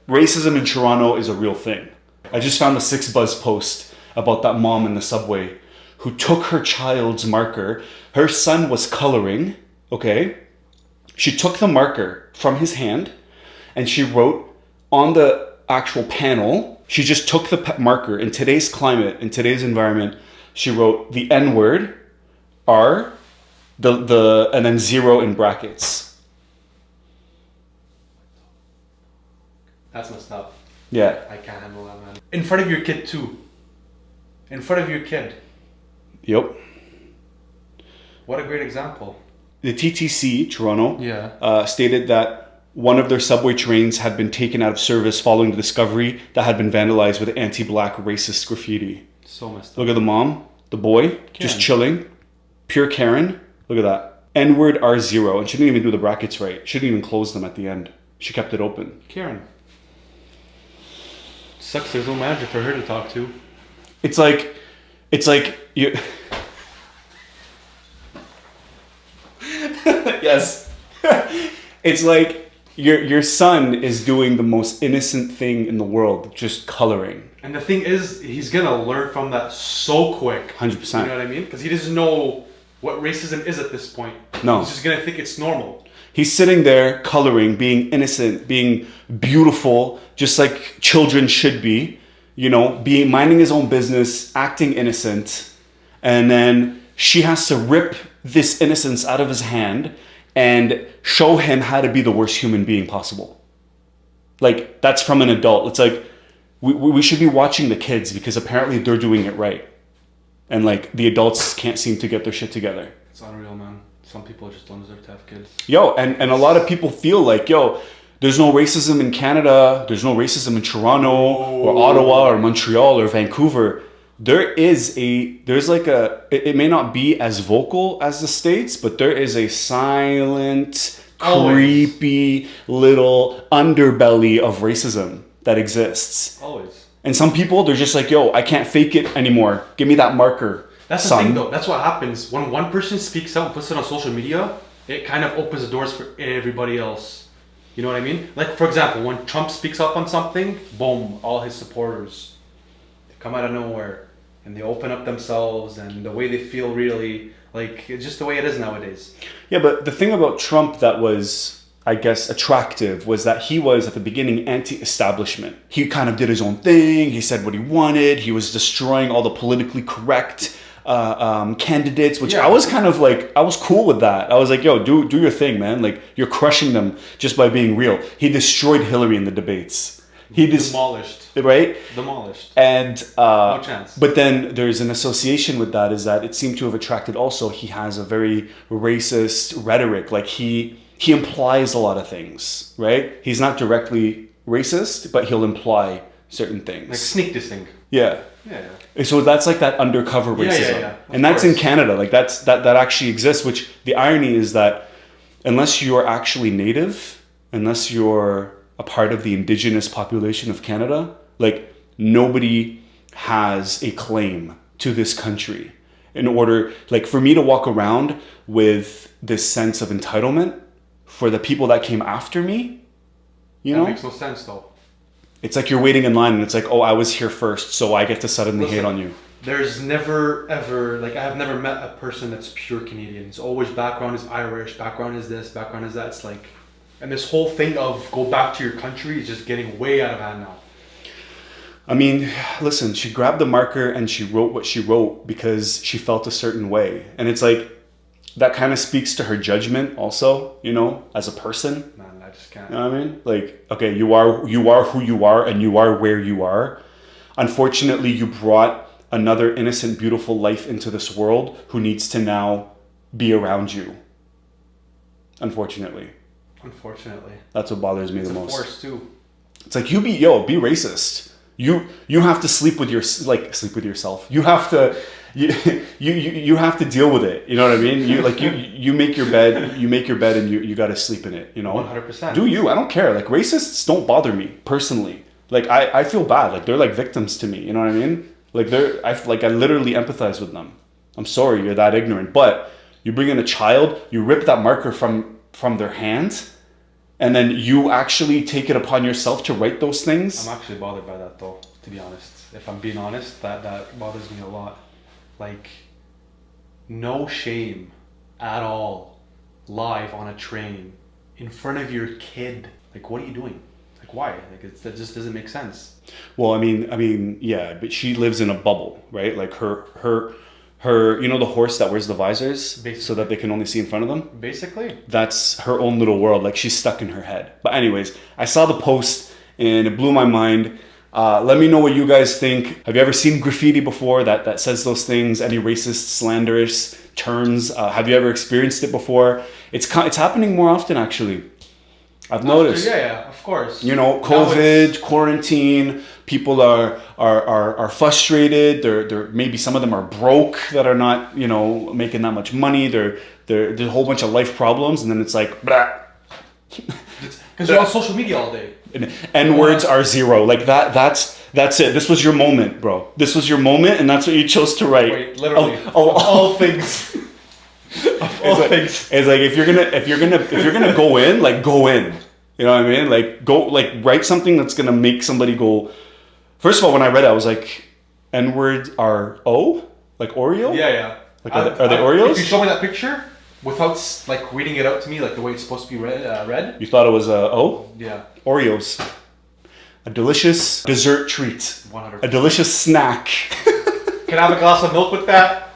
racism in Toronto is a real thing. I just found the 6 Buzz post about that mom in the subway who took her child's marker. Her son was coloring, okay? She took the marker from his hand and she wrote on the actual panel, she just took the marker in today's climate, in today's environment, she wrote the N-word, R, and then 0 in brackets. That's messed up. Yeah. I can't handle that, man. In front of your kid, too. In front of your kid. Yep. What a great example. The TTC, Toronto, Yeah. stated that one of their subway trains had been taken out of service following the discovery that had been vandalized with anti-black racist graffiti. So messed up. Look at the mom, the boy, Karen. just chilling. Pure Karen. Look at that. N-word R0. And she didn't even do the brackets right. She didn't even close them at the end. She kept it open. Karen. Sucks there's no manager for her to talk to. It's like you... Yes. It's like your son is doing the most innocent thing in the world, just coloring. And the thing is, he's gonna learn from that so quick. 100%. You know what I mean? Because he doesn't know what racism is at this point. No. He's just gonna think it's normal. He's sitting there coloring, being innocent, being beautiful, just like children should be, you know, being minding his own business, acting innocent, and then she has to rip this innocence out of his hand and show him how to be the worst human being possible. Like, that's from an adult. It's like, we should be watching the kids because apparently they're doing it right. And like, the adults can't seem to get their shit together. It's unreal, man. Some people just don't deserve to have kids. Yo, and a lot of people feel like, yo, there's no racism in Canada, there's no racism in Toronto, or Ottawa, or Montreal, or Vancouver. There's like a, it may not be as vocal as the States, but there is a silent, creepy little underbelly of racism that exists. Always. And some people, they're just like, yo, I can't fake it anymore. Give me that marker. That's the thing though. That's what happens. When one person speaks out and puts it on social media, it kind of opens the doors for everybody else. You know what I mean? Like, for example, when Trump speaks up on something, boom, all his supporters, they come out of nowhere and they open up themselves and the way they feel really, like, it's just the way it is nowadays. Yeah, but the thing about Trump that was, I guess, attractive was that he was, at the beginning, anti-establishment. He kind of did his own thing. He said what he wanted. He was destroying all the politically correct candidates, which I was kind of like, I was cool with that. I was like, yo, do your thing, man. Like, you're crushing them just by being real. He destroyed Hillary in the debates. He demolished. Right? Demolished. And no chance. But then there's an association with that, is that it seemed to have attracted also, he has a very racist rhetoric. Like, he implies a lot of things, right? He's not directly racist, but he'll imply certain things. Like sneak dissing. Yeah. Yeah. So that's like that undercover racism. Yeah. And that's in Canada. Like that actually exists, which the irony is that unless you're actually native, unless you're a part of the indigenous population of Canada, like nobody has a claim to this country. In order, like for me to walk around with this sense of entitlement for the people that came after me, you know? That makes no sense though. It's like you're waiting in line and it's like, oh, I was here first, so I get to suddenly hate on you. There's never, ever, like I have never met a person that's pure Canadian. It's always background is Irish, background is this, background is that. It's like, and this whole thing of go back to your country is just getting way out of hand now. I mean, listen, she grabbed the marker and she wrote what she wrote because she felt a certain way. And it's like, that kind of speaks to her judgment also, you know, as a person. Man, I just can't. You know what I mean? Like, okay, you are who you are and you are where you are. Unfortunately, you brought another innocent, beautiful life into this world who needs to now be around you. Unfortunately. That's what bothers me the most. It's a force too. It's like, be racist. You have to sleep with yourself. You have to you have to deal with it. You know what I mean? You make your bed and you got to sleep in it, you know? 100%. Do you? I don't care. Like racists don't bother me personally. Like I feel bad. Like they're like victims to me, you know what I mean? Like I literally empathize with them. I'm sorry you're that ignorant, but you bring in a child, you rip that marker from their hands, and then you actually take it upon yourself to write those things. I'm actually bothered by that though, to be honest. If I'm being honest, that bothers me a lot. Like, no shame at all, live on a train, in front of your kid. Like, what are you doing? Like, why? Like, that just doesn't make sense. Well, I mean, yeah, but she lives in a bubble, right? Like her, you know, the horse that wears the visors so that they can only see in front of them? Basically. That's her own little world. Like, she's stuck in her head. But anyways, I saw the post and it blew my mind. Let me know what you guys think. Have you ever seen graffiti before that says those things? Any racist, slanderous terms? Have you ever experienced it before? It's happening more often, actually. I've noticed. Yeah, of course. You know, COVID, quarantine, people are frustrated. They're maybe some of them are broke that are not, you know, making that much money. There's a whole bunch of life problems, and then it's like, blah. Because you're on social media all day. N words are zero. Like that's it. This was your moment, bro. This was your moment, and that's what you chose to write. Wait, literally. All things. It's like if you're gonna go in, like go in. You know what I mean? Like write something that's gonna make somebody go. First of all, when I read it, I was like, N words are O, like Oreo. Yeah. Like are they Oreos? If you show me that picture without like reading it out to me, like the way it's supposed to be read. You thought it was O? Yeah. Oreos. A delicious dessert treat. 100%. A delicious snack. Can I have a glass of milk with that?